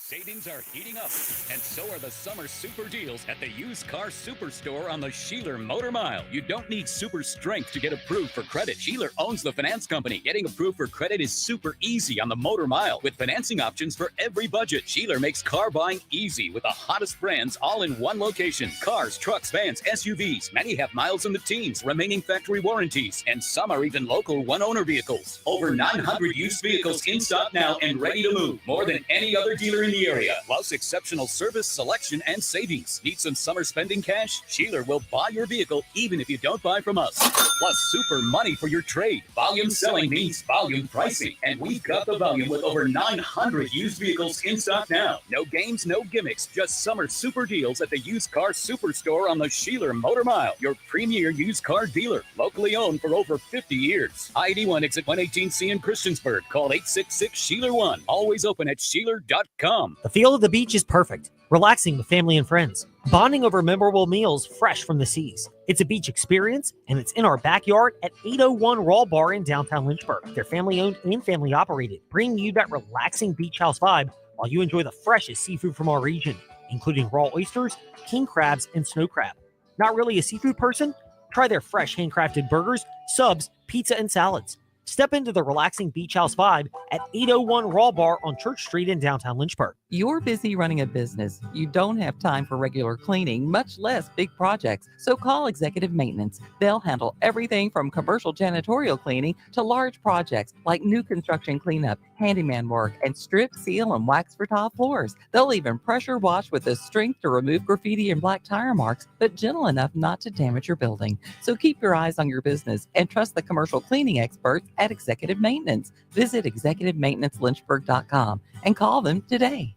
J: Savings are heating up, and so are the summer super deals at the Used Car Superstore on the Sheeler Motor Mile. You don't need super strength to get approved for credit. Sheeler owns the finance company. Getting approved for credit is super easy on the Motor Mile with financing options for every budget. Sheeler makes car buying easy with the hottest brands all in one location. Cars, trucks, vans, SUVs. Many have miles in the teens, remaining factory warranties, and some are even local one-owner vehicles. Over 900 used vehicles in stock now and ready to move. More than any other dealer in the area, plus exceptional service, selection, and savings. Need some summer spending cash? Sheeler will buy your vehicle even if you don't buy from us. Plus super money for your trade. Volume selling means volume pricing, and we've got the volume with over 900 used vehicles in stock now. No games, no gimmicks, just summer super deals at the Used Car Superstore on the Sheeler Motor Mile, your premier used car dealer, locally owned for over 50 years. I-81 exit 118C in Christiansburg. Call 866-SHEELER1. Always open at Sheeler.com.
D: The feel of the beach is perfect. Relaxing with family and friends. Bonding over memorable meals fresh from the seas. It's a beach experience, and it's in our backyard at 801 Raw Bar in downtown Lynchburg. They're family-owned and family-operated, bringing you that relaxing beach house vibe while you enjoy the freshest seafood from our region, including raw oysters, king crabs, and snow crab. Not really a seafood person? Try their fresh handcrafted burgers, subs, pizza, and salads. step into the relaxing beach house vibe at 801 Raw Bar on Church Street in downtown Lynchburg.
O: You're busy running a business. You don't have time for regular cleaning, much less big projects. So call Executive Maintenance. They'll handle everything from commercial janitorial cleaning to large projects like new construction cleanup, handyman work, and strip, seal, and wax for tile floors. They'll even pressure wash with the strength to remove graffiti and black tire marks, but gentle enough not to damage your building. So keep your eyes on your business and trust the commercial cleaning experts at Executive Maintenance. Visit executivemaintenancelynchburg.com and call them today.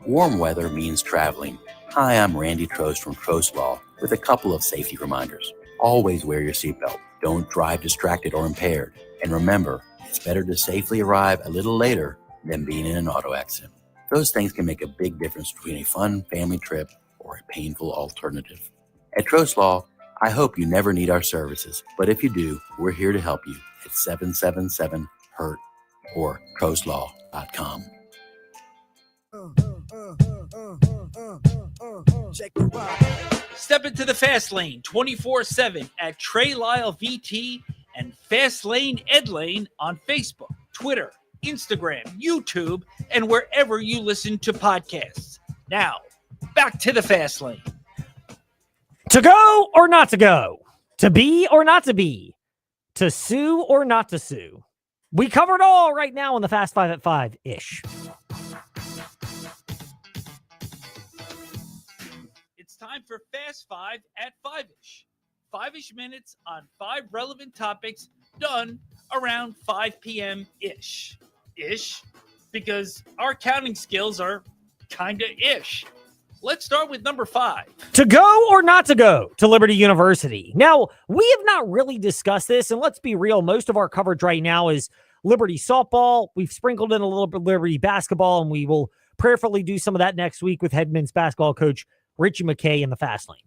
P: Warm weather means traveling. Hi, I'm Randy Trost from Trost Law with a couple of safety reminders. Always wear your seatbelt. Don't drive distracted or impaired. And remember, it's better to safely arrive a little later than being in an auto accident. Those things can make a big difference between a fun family trip or a painful alternative. At Trost Law, I hope you never need our services, but if you do, we're here to help you at 777-HURT or trostlaw.com.
C: Step into the Fast Lane 24/7 at Trey Lyle VT and Fast Lane Ed Lane on Facebook, Twitter, Instagram, YouTube, and wherever you listen to podcasts. Now, back to the Fast Lane.
D: To go or not to go? To be or not to be? To sue or not to sue? We cover it all right now on the Fast Five at 5-ish.
C: It's time for Fast Five at 5-ish. 5-ish minutes on 5 relevant topics done around 5 p.m.-ish. Ish, because our counting skills are kind of ish. Let's start with number 5.
D: To go or not to go to Liberty University? Now, we have not really discussed this, and let's be real, most of our coverage right now is Liberty softball. We've sprinkled in a little bit of Liberty basketball, and we will prayerfully do some of that next week with head men's basketball coach Richie McKay in the Fast Lane.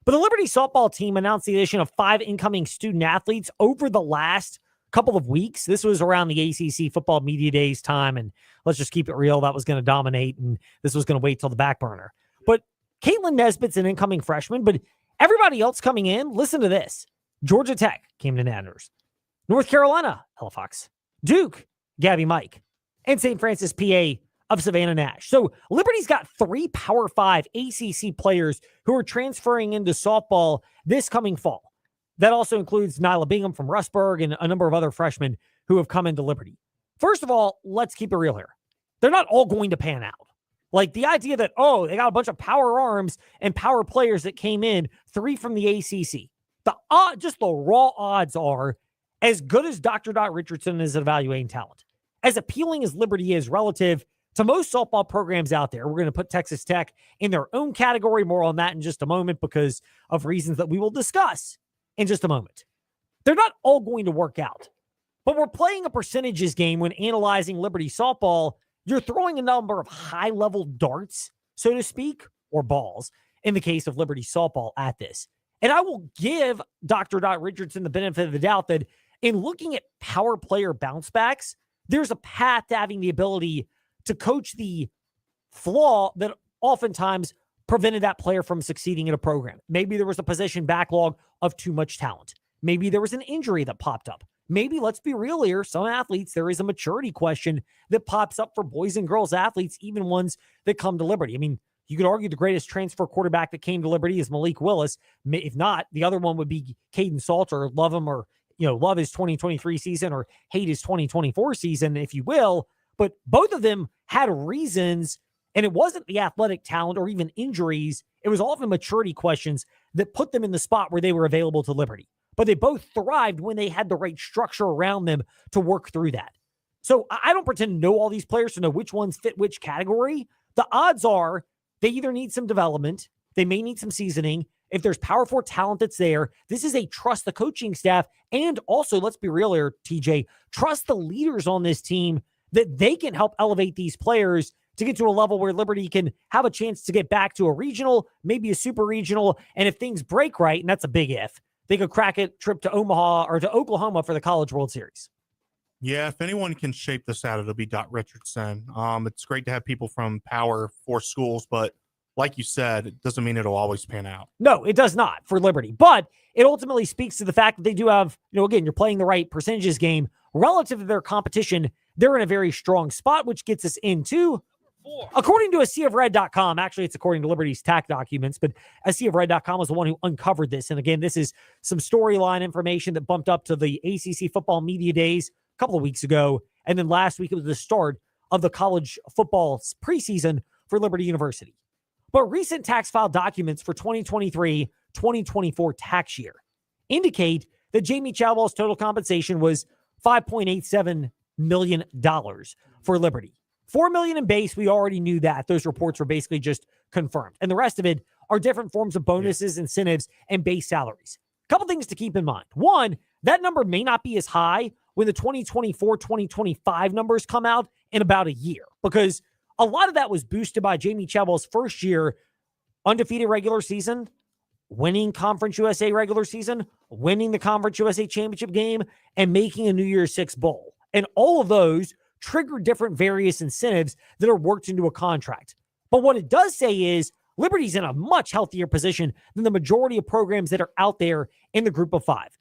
D: But the Liberty softball team announced the addition of 5 incoming student athletes over the last couple of weeks. This was around the ACC football media days time, and let's just keep it real, that was going to dominate, and this was going to wait till the back burner. But Caitlin Nesbitt's an incoming freshman, but everybody else coming in, listen to this. Georgia Tech came to Nanners. North Carolina, Ella Fox. Duke, Gabby Mike. And St. Francis, PA of Savannah Nash. So Liberty's got 3 Power 5 ACC players who are transferring into softball this coming fall. That also includes Nyla Bingham from Rustburg and a number of other freshmen who have come into Liberty. First of all, let's keep it real here. They're not all going to pan out. Like the idea that, oh, they got a bunch of power arms and power players that came in, 3 from the ACC. Just the raw odds are as good as Dr. Dot Richardson is at evaluating talent. As appealing as Liberty is relative to most softball programs out there, we're going to put Texas Tech in their own category. More on that in just a moment because of reasons that we will discuss in just a moment. They're not all going to work out, but we're playing a percentages game when analyzing Liberty softball. You're throwing a number of high-level darts, so to speak, or balls, in the case of Liberty softball at this. And I will give Dr. Dot Richardson the benefit of the doubt that in looking at power player bounce backs, there's a path to having the ability to coach the flaw that oftentimes prevented that player from succeeding in a program. Maybe there was a position backlog of too much talent. Maybe there was an injury that popped up. Maybe, let's be real here, some athletes, there is a maturity question that pops up for boys and girls athletes, even ones that come to Liberty. I mean, you could argue the greatest transfer quarterback that came to Liberty is Malik Willis. If not, the other one would be Caden Salter. Love him or, love his 2023 season or hate his 2024 season, if you will. But both of them had reasons, and it wasn't the athletic talent or even injuries. It was often maturity questions that put them in the spot where they were available to Liberty. But they both thrived when they had the right structure around them to work through that. So I don't pretend to know all these players to know which ones fit which category. The odds are they either need some development, they may need some seasoning. If there's Power 4 talent that's there, this is a trust the coaching staff. And also, let's be real here, TJ, trust the leaders on this team that they can help elevate these players to get to a level where Liberty can have a chance to get back to a regional, maybe a super regional. And if things break right, and that's a big if, they could crack a trip to Omaha or to Oklahoma for the College World Series.
H: Yeah, if anyone can shape this out, it'll be Dot Richardson. It's great to have people from Power 4 schools, but like you said, it doesn't mean it'll always pan out.
D: No, it does not for Liberty. But it ultimately speaks to the fact that they do have, again, you're playing the right percentages game relative to their competition, they're in a very strong spot, which gets us into, according to ASeaofRed.com, actually it's according to Liberty's TAC documents, but ASeaofRed.com was the one who uncovered this. And again, this is some storyline information that bumped up to the ACC football media days a couple of weeks ago. And then last week, it was the start of the college football preseason for Liberty University. But recent tax file documents for 2023-2024 tax year indicate that Jamie Chadwell's total compensation was $5.87 million for Liberty. $4 million in base, we already knew that. Those reports were basically just confirmed. And the rest of it are different forms of bonuses, incentives, and base salaries. A couple things to keep in mind. One, that number may not be as high when the 2024-2025 numbers come out in about a year, because a lot of that was boosted by Jamie Chadwell's first year undefeated regular season, winning Conference USA regular season, winning the Conference USA championship game, and making a New Year's Six bowl. And all of those trigger different various incentives that are worked into a contract. But what it does say is Liberty's in a much healthier position than the majority of programs that are out there in the group of five.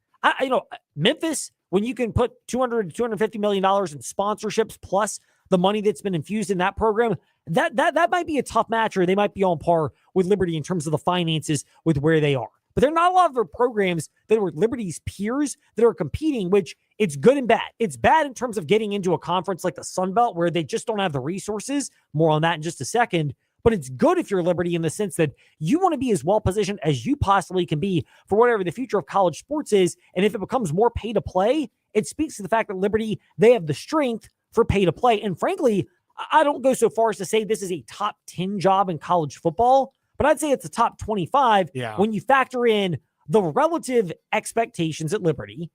D: Memphis, when you can put $200 to $250 million in sponsorships plus the money that's been infused in that program, that might be a tough match, or they might be on par with Liberty in terms of the finances with where they are. But there are not a lot of their programs that are Liberty's peers that are competing, which it's good and bad. It's bad in terms of getting into a conference like the Sun Belt where they just don't have the resources. More on that in just a second. But it's good if you're Liberty in the sense that you want to be as well positioned as you possibly can be for whatever the future of college sports is. And if it becomes more pay to play, it speaks to the fact that Liberty, they have the strength for pay to play. And frankly, I don't go so far as to say this is a top 10 job in college football, but I'd say it's a top 25 when you factor in the relative expectations at Liberty,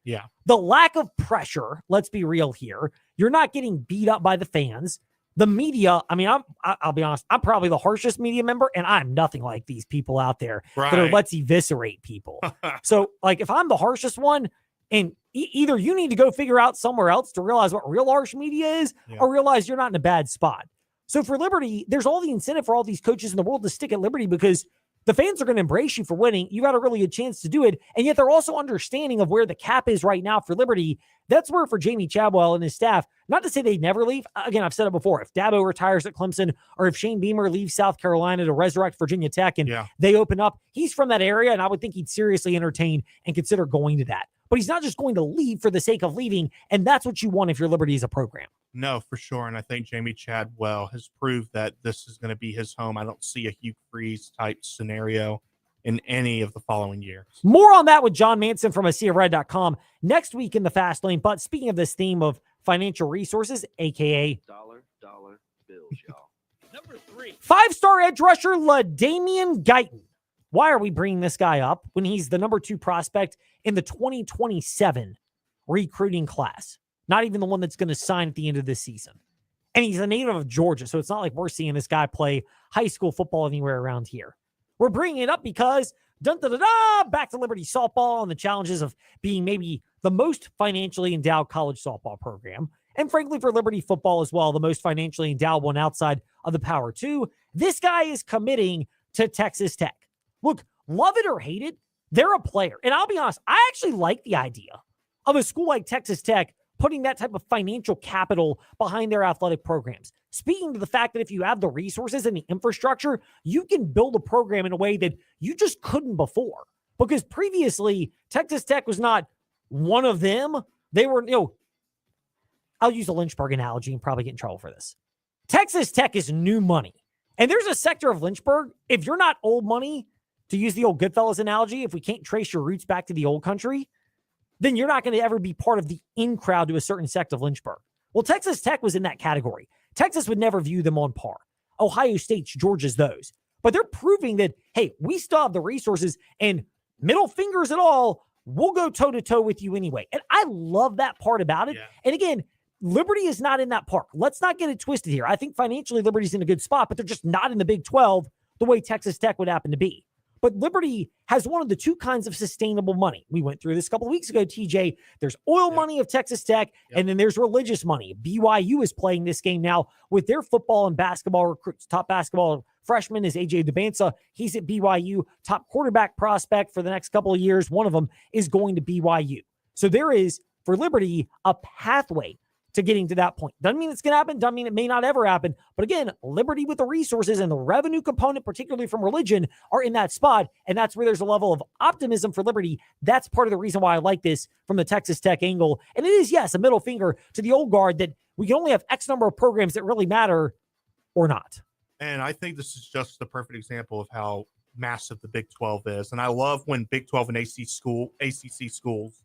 D: the lack of pressure. Let's be real here. You're not getting beat up by the fans. The media, I mean, I'll be honest, I'm probably the harshest media member, and I'm nothing like these people out there that are let's eviscerate people. So, like, if I'm the harshest one, and either you need to go figure out somewhere else to realize what real harsh media is, or realize you're not in a bad spot. So for Liberty, there's all the incentive for all these coaches in the world to stick at Liberty because the fans are going to embrace you for winning. You got a really good chance to do it. And yet they're also understanding of where the cap is right now for Liberty. That's where for Jamie Chadwell and his staff, not to say they never leave. Again, I've said it before. If Dabo retires at Clemson, or if Shane Beamer leaves South Carolina to resurrect Virginia Tech and they open up, he's from that area. And I would think he'd seriously entertain and consider going to that. But he's not just going to leave for the sake of leaving. And that's what you want if you're Liberty as a program.
H: No, for sure. And I think Jamie Chadwell has proved that this is going to be his home. I don't see a Hugh Freeze type scenario in any of the following years.
D: More on that with John Manson from ASeaofRed.com next week in the Fast Lane. But speaking of this theme of financial resources, a.k.a.
Q: dollar bills, y'all.
C: Number 3.
D: 5-star edge rusher LaDainian Guyton. Why are we bringing this guy up when he's the number 2 prospect in the 2027 recruiting class? Not even the one that's going to sign at the end of this season. And he's a native of Georgia, so it's not like we're seeing this guy play high school football anywhere around here. We're bringing it up because, back to Liberty softball and the challenges of being maybe the most financially endowed college softball program. And frankly, for Liberty football as well, the most financially endowed one outside of the Power 2. This guy is committing to Texas Tech. Look, love it or hate it, they're a player. And I'll be honest, I actually like the idea of a school like Texas Tech putting that type of financial capital behind their athletic programs. Speaking to the fact that if you have the resources and the infrastructure, you can build a program in a way that you just couldn't before. Because previously, Texas Tech was not one of them. They were, I'll use a Lynchburg analogy and probably get in trouble for this. Texas Tech is new money. And there's a sector of Lynchburg, if you're not old money, to use the old Goodfellas analogy, if we can't trace your roots back to the old country, then you're not going to ever be part of the in crowd to a certain sect of Lynchburg. Well, Texas Tech was in that category. Texas would never view them on par. Ohio State's, Georgia's those. But they're proving that, hey, we still have the resources, and middle fingers at all, we'll go toe-to-toe with you anyway. And I love that part about it. Yeah. And again, Liberty is not in that park. Let's not get it twisted here. I think financially Liberty's in a good spot, but they're just not in the Big 12 the way Texas Tech would happen to be. But Liberty has one of the 2 kinds of sustainable money. We went through this a couple of weeks ago, TJ. There's oil money of Texas Tech, and then there's religious money. BYU is playing this game now with their football and basketball recruits. Top basketball freshman is AJ DeBansa. He's at BYU. Top quarterback prospect for the next couple of years, one of them is going to BYU. So there is for Liberty a pathway to getting to that point. Doesn't mean it's going to happen. Doesn't mean it may not ever happen. But again, Liberty with the resources and the revenue component, particularly from religion, are in that spot. And that's where there's a level of optimism for Liberty. That's part of the reason why I like this from the Texas Tech angle. And it is, yes, a middle finger to the old guard that we can only have X number of programs that really matter or not.
H: And I think this is just the perfect example of how massive the Big 12 is. And I love when Big 12 and ACC schools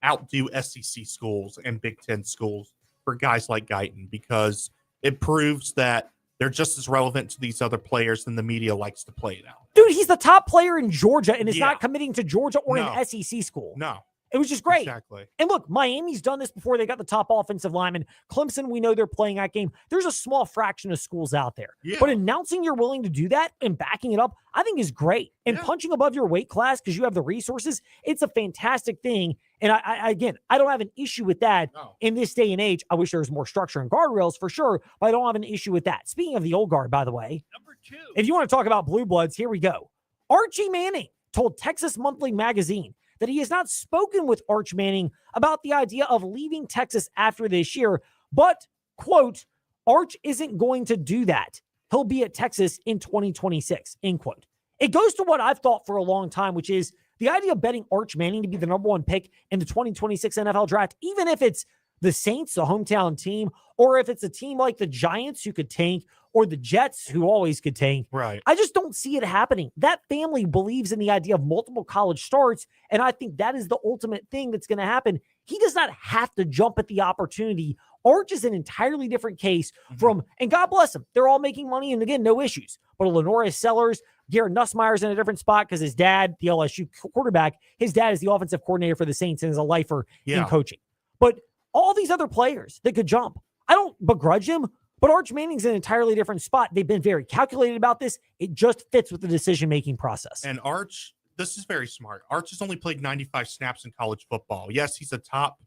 H: outdo SEC schools and Big 10 schools for guys like Guyton, because it proves that they're just as relevant to these other players than the media likes to play it out.
D: Dude, he's the top player in Georgia and is not committing to Georgia or an SEC school.
H: No.
D: It was just great.
H: Exactly.
D: And look, Miami's done this before. They got the top offensive lineman. Clemson, we know they're playing that game. There's a small fraction of schools out there.
H: Yeah.
D: But announcing you're willing to do that and backing it up, I think is great. And punching above your weight class because you have the resources, it's a fantastic thing. And I don't have an issue with that in this day and age. I wish there was more structure and guardrails for sure, but I don't have an issue with that. Speaking of the old guard, by the way, number 2, if you want to talk about blue bloods, here we go. Archie Manning told Texas Monthly Magazine that he has not spoken with Arch Manning about the idea of leaving Texas after this year, but, quote, Arch isn't going to do that. He'll be at Texas in 2026, end quote. It goes to what I've thought for a long time, which is the idea of betting Arch Manning to be the number 1 pick in the 2026 NFL draft, even if it's the Saints, a hometown team, or if it's a team like the Giants who could tank, or the Jets who always could tank.
H: Right.
D: I just don't see it happening. That family believes in the idea of multiple college starts, and I think that is the ultimate thing that's going to happen. He does not have to jump at the opportunity. Arch is an entirely different case from, and God bless him, they're all making money, and again, no issues. But Lenora Sellers, Garrett Nussmeier's in a different spot because his dad, the LSU quarterback, his dad is the offensive coordinator for the Saints and is a lifer in coaching. But all these other players that could jump, I don't begrudge him, but Arch Manning's in an entirely different spot. They've been very calculated about this. It just fits with the decision-making process.
H: And Arch, this is very smart. Arch has only played 95 snaps in college football. Yes, he's a top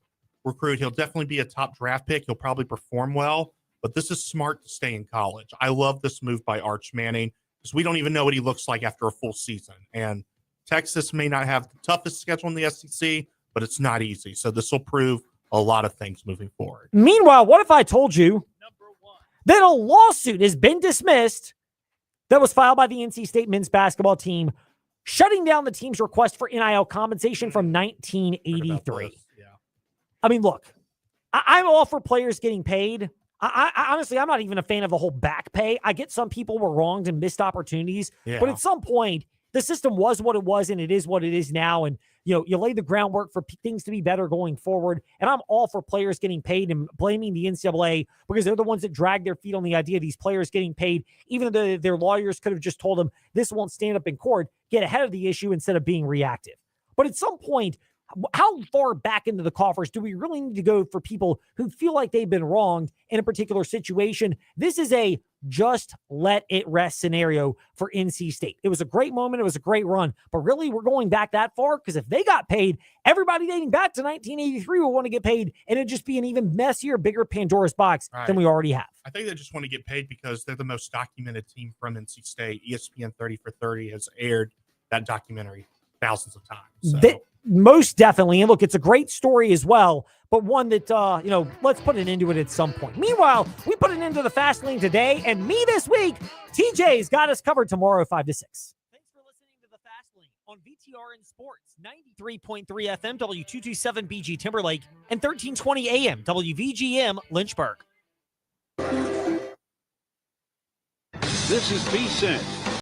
H: recruit. He'll definitely be a top draft pick. He'll probably perform well, but this is smart to stay in college. I love this move by Arch Manning because we don't even know what he looks like after a full season. And Texas may not have the toughest schedule in the SEC, but it's not easy. So this will prove a lot of things moving forward.
D: Meanwhile, what if I told you that a lawsuit has been dismissed that was filed by the NC State men's basketball team, shutting down the team's request for NIL compensation from 1983? I mean, look, I'm all for players getting paid. I honestly, I'm not even a fan of the whole back pay. I get some people were wronged and missed opportunities, but at some point, the system was what it was, and it is what it is now. And, you know, you lay the groundwork for things to be better going forward. And I'm all for players getting paid and blaming the NCAA because they're the ones that drag their feet on the idea of these players getting paid, even though their lawyers could have just told them this won't stand up in court, get ahead of the issue instead of being reactive. But at some point, how far back into the coffers do we really need to go for people who feel like they've been wronged in a particular situation? This is a just let it rest scenario for NC State. It was a great moment. It was a great run. But really, we're going back that far? Because if they got paid, everybody dating back to 1983 will want to get paid, and it'd just be an even messier, bigger Pandora's box than we already have.
H: I think they just want to get paid because they're the most documented team from NC State. ESPN 30 for 30 has aired that documentary thousands of times. So.
D: Most definitely. And look, it's a great story as well, but one that, let's put an end to it at some point. Meanwhile, we put an end to the Fast Lane today, and me this week, TJ's got us covered tomorrow, 5 to 6. Thanks for listening to the Fast Lane on VTRN Sports, 93.3 FM, W227 BG Timberlake, and 1320 AM, WVGM Lynchburg.
R: This is VSiN,